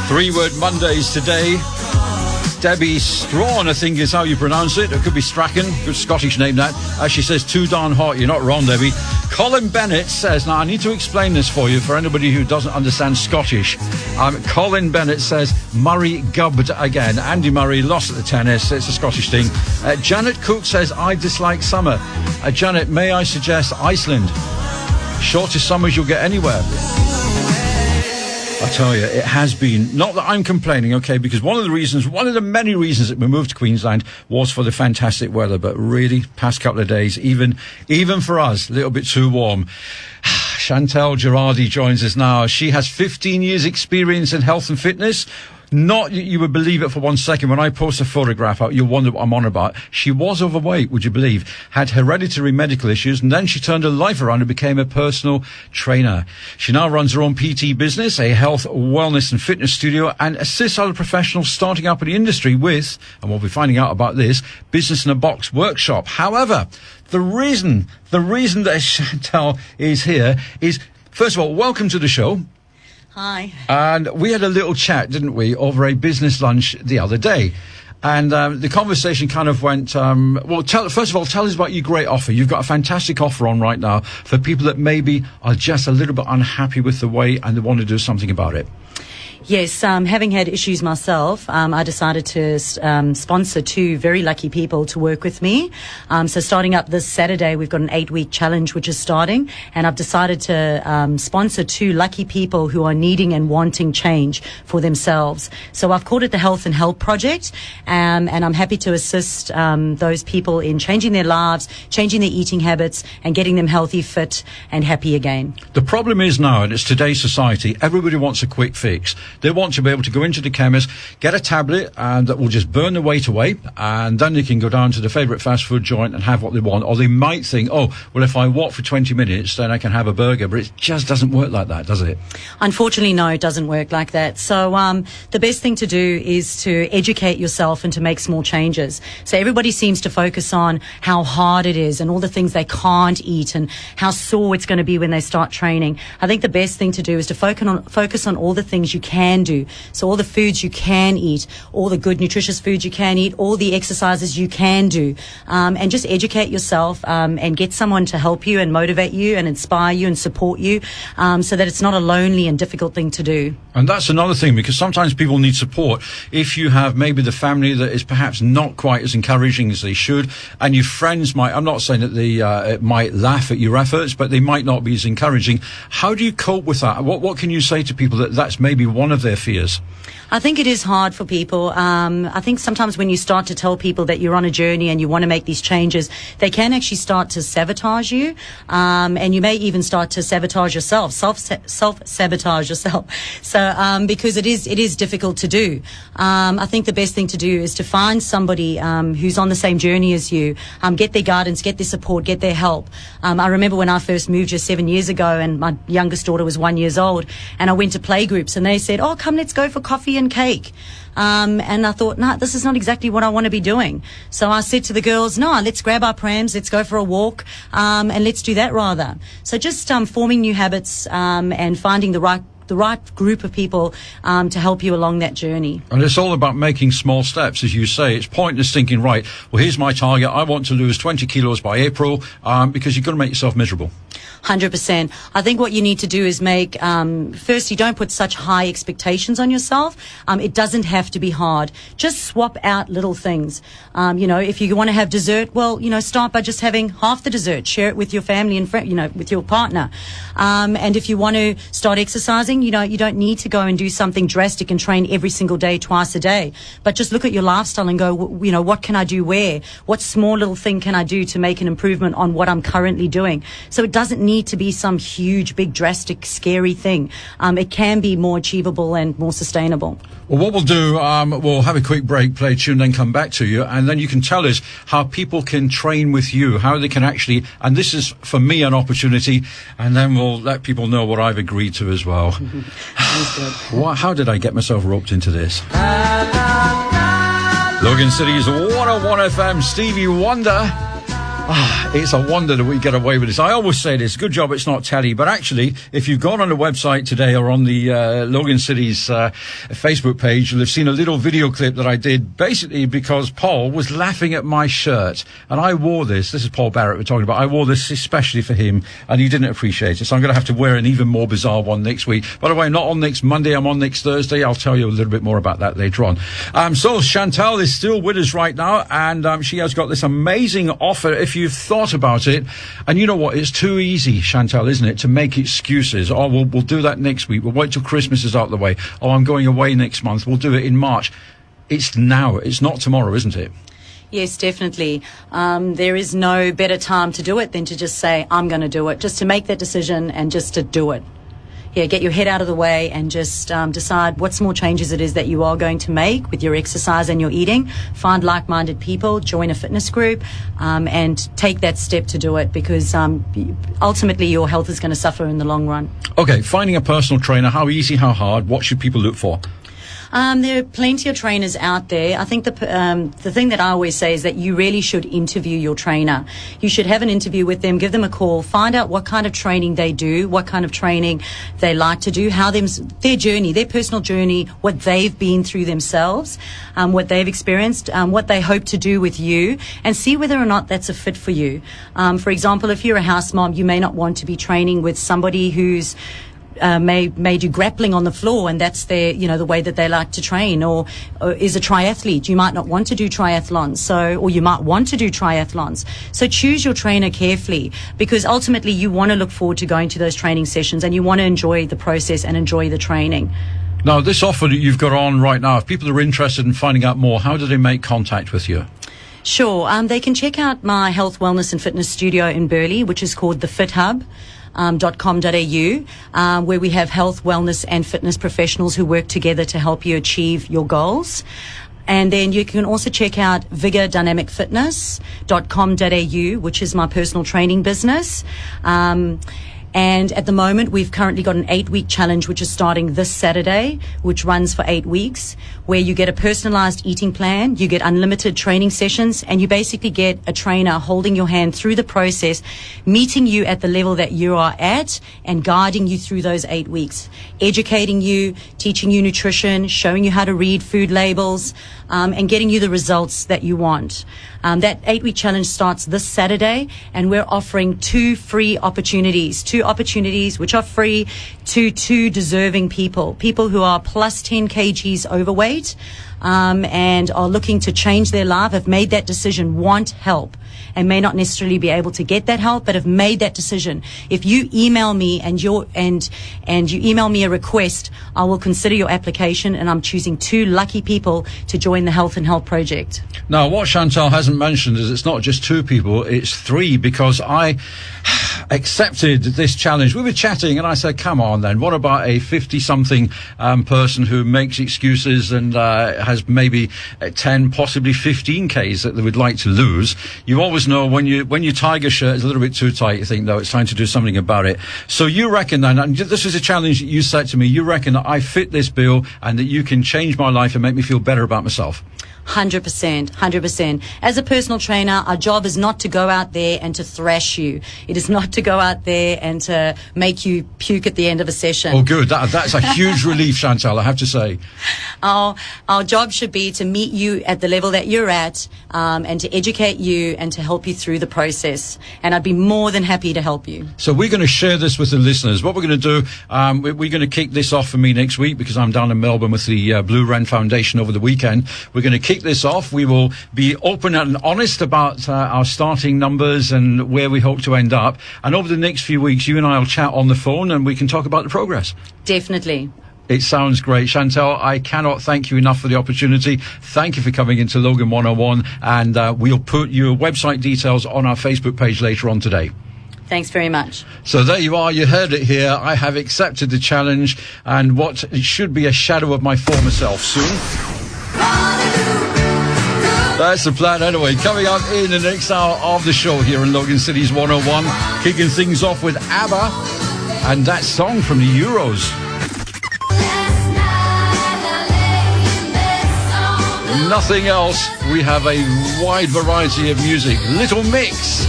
Three-word Mondays today. Debbie Strawn, I think is how you pronounce it. It could be Strachan. Good Scottish name, that. As she says, too darn hot. You're not wrong, Debbie. Colin Bennett says, now I need to explain this for you, for anybody who doesn't understand Scottish. Colin Bennett says, Murray gubbed again. Andy Murray lost at the tennis. It's a Scottish thing. Janet Cook says, I dislike summer. Janet, may I suggest Iceland? Shortest summers you'll get anywhere. I tell you, it has been, not that I'm complaining, okay, because one of the many reasons that we moved to Queensland was for the fantastic weather, but really, past couple of days, even for us, a little bit too warm. Chantal Gerardy joins us now. She has 15 years experience in health and fitness. Not you would believe it for 1 second. When I post a photograph out, you'll wonder what I'm on about. She was overweight, would you believe? Had hereditary medical issues, and then she turned her life around and became a personal trainer. She now runs her own PT business, a health, wellness and fitness studio, and assists other professionals starting up in the industry with, and we'll be finding out about this, Business in a Box workshop. However, the reason that Chantal is here is, first of all, welcome to the show. Hi. And we had a little chat, didn't we, over a business lunch the other day. And the conversation kind of went, first of all, tell us about your great offer. You've got a fantastic offer on right now for people that maybe are just a little bit unhappy with the way and they want to do something about it. Yes, having had issues myself, I decided to sponsor two very lucky people to work with me. So starting up this Saturday, we've got an 8-week challenge which is starting, and I've decided to sponsor two lucky people who are needing and wanting change for themselves. So I've called it the Health and Help Project, and I'm happy to assist those people in changing their lives, changing their eating habits, and getting them healthy, fit, and happy again. The problem is now, and it's today's society, everybody wants a quick fix. They want to be able to go into the chemist, get a tablet that will just burn the weight away, and then they can go down to the favourite fast food joint and have what they want. Or they might think, oh, well, if I walk for 20 minutes, then I can have a burger. But it just doesn't work like that, does it? Unfortunately, no, it doesn't work like that. So the best thing to do is to educate yourself and to make small changes. So everybody seems to focus on how hard it is and all the things they can't eat and how sore it's going to be when they start training. I think the best thing to do is to focus on all the things you can do. So all the foods you can eat, all the good nutritious foods you can eat, all the exercises you can do, and just educate yourself and get someone to help you and motivate you and inspire you and support you, so that it's not a lonely and difficult thing to do. And that's another thing, because sometimes people need support. If you have maybe the family that is perhaps not quite as encouraging as they should, and your friends might, I'm not saying that they might laugh at your efforts, but they might not be as encouraging. How do you cope with that? What can you say to people that's maybe one of their fears? I think it is hard for people. I think sometimes when you start to tell people that you're on a journey and you want to make these changes, they can actually start to sabotage you, and you may even start to sabotage yourself, self-sabotage yourself. So because it is difficult to do. I think the best thing to do is to find somebody who's on the same journey as you, get their guidance, get their support, get their help. I remember when I first moved here 7 years ago, and my youngest daughter was 1 year old, and I went to play groups, and they said, oh, come, let's go for coffee and cake. And I thought, no, this is not exactly what I want to be doing. So I said to the girls, no, let's grab our prams, let's go for a walk, and let's do that rather. So just forming new habits and finding the right group of people to help you along that journey. And it's all about making small steps, as you say. It's pointless thinking, right, well, here's my target. I want to lose 20 kilos by April, because you're going to make yourself miserable. 100%. I think what you need to do is make, firstly, don't put such high expectations on yourself. It doesn't have to be hard. Just swap out little things. If you want to have dessert, well, start by just having half the dessert. Share it with your family and with your partner. And if you want to start exercising, you don't need to go and do something drastic and train every single day, twice a day. But just look at your lifestyle and go, what can I do where? What small little thing can I do to make an improvement on what I'm currently doing? So it doesn't need to be some huge, big, drastic, scary thing. It can be more achievable and more sustainable. Well, what we'll do, we'll have a quick break, play a tune, then come back to you, and then you can tell us how people can train with you, how they can actually, and this is, for me, an opportunity, and then we'll let people know what I've agreed to as well. How did I get myself roped into this? Logan City's 101 FM, Stevie Wonder. It's a wonder that we get away with this. I always say this, good job it's not telly, but actually, if you've gone on the website today or on the Logan City's Facebook page, you'll have seen a little video clip that I did, basically because Paul was laughing at my shirt, and I wore this is Paul Barrett we're talking about, I wore this especially for him, and he didn't appreciate it, so I'm going to have to wear an even more bizarre one next week. By the way, I'm not on next Monday, I'm on next Thursday. I'll tell you a little bit more about that later on. So Chantal is still with us right now, and she has got this amazing offer if you've thought about it. And you know what, it's too easy, Chantal, isn't it, to make excuses. Oh, we'll do that next week, we'll wait till Christmas is out of the way. Oh, I'm going away next month, we'll do it in March. It's now, it's not tomorrow, isn't it? Yes, definitely. There is no better time to do it than to just say, I'm going to do it, just to make that decision and just to do it. Yeah, get your head out of the way and just decide what small changes it is that you are going to make with your exercise and your eating. Find like-minded people, join a fitness group, and take that step to do it, because ultimately your health is going to suffer in the long run. Okay, finding a personal trainer, how easy, how hard, what should people look for? There are plenty of trainers out there. I think the thing that I always say is that you really should interview your trainer. You should have an interview with them, give them a call, find out what kind of training they do, what kind of training they like to do, how their journey, their personal journey, what they've been through themselves, what they've experienced, what they hope to do with you, and see whether or not that's a fit for you. For example, if you're a house mom, you may not want to be training with somebody who's may do grappling on the floor, and that's their, the way that they like to train, or is a triathlete. You might not want to do triathlons, or you might want to do triathlons. So choose your trainer carefully, because ultimately you want to look forward to going to those training sessions, and you want to enjoy the process and enjoy the training. Now, this offer that you've got on right now, if people are interested in finding out more, how do they make contact with you? Sure. They can check out my health, wellness and fitness studio in Burleigh, which is called the Fit Hub. .com.au, where we have health, wellness and fitness professionals who work together to help you achieve your goals. And then you can also check out Vigour Dynamic Fitness .com.au, which is my personal training business. And at the moment, we've currently got an 8-week challenge, which is starting this Saturday, which runs for 8 weeks, where you get a personalized eating plan, you get unlimited training sessions, and you basically get a trainer holding your hand through the process, meeting you at the level that you are at and guiding you through those 8 weeks, educating you, teaching you nutrition, showing you how to read food labels, and getting you the results that you want. That 8-week challenge starts this Saturday, and we're offering two opportunities which are free to two deserving people who are plus 10 kgs overweight, and are looking to change their life, have made that decision, want help, and may not necessarily be able to get that help, but have made that decision. If you email me and you email me a request, I will consider your application, and I'm choosing two lucky people to join the Health and Help Project. Now, what Chantal hasn't mentioned is it's not just two people, it's three, because I accepted this challenge. We were chatting and I said, come on then, what about a 50-something person who makes excuses and has maybe 10, possibly 15 Ks that they would like to lose. You always know when your tiger shirt is a little bit too tight, you think, no, it's time to do something about it. So you reckon then, and this is a challenge that you said to me, you reckon that I fit this bill and that you can change my life and make me feel better about myself? 100%. As a personal trainer, our job is not to go out there and to thrash you. It is not to go out there and to make you puke at the end of a session. Oh, good. That's a huge relief, Chantal, I have to say. Our job should be to meet you at the level that you're at, and to educate you and to help you through the process. And I'd be more than happy to help you. So we're going to share this with the listeners. What we're going to do, we're going to kick this off for me next week, because I'm down in Melbourne with the Blue Wren Foundation over the weekend. We're going to kick this off. We will be open and honest about our starting numbers and where we hope to end up. And over the next few weeks, you and I will chat on the phone and we can talk about the progress. Definitely. It sounds great. Chantal, I cannot thank you enough for the opportunity. Thank you for coming into Logan 101, and we'll put your website details on our Facebook page later on today. Thanks very much. So there you are. You heard it here. I have accepted the challenge, and what should be a shadow of my former self soon. That's the plan anyway. Coming up in the next hour of the show here in Logan City's 101, kicking things off with ABBA and that song from the Euros. Nothing else. We have a wide variety of music. Little Mix.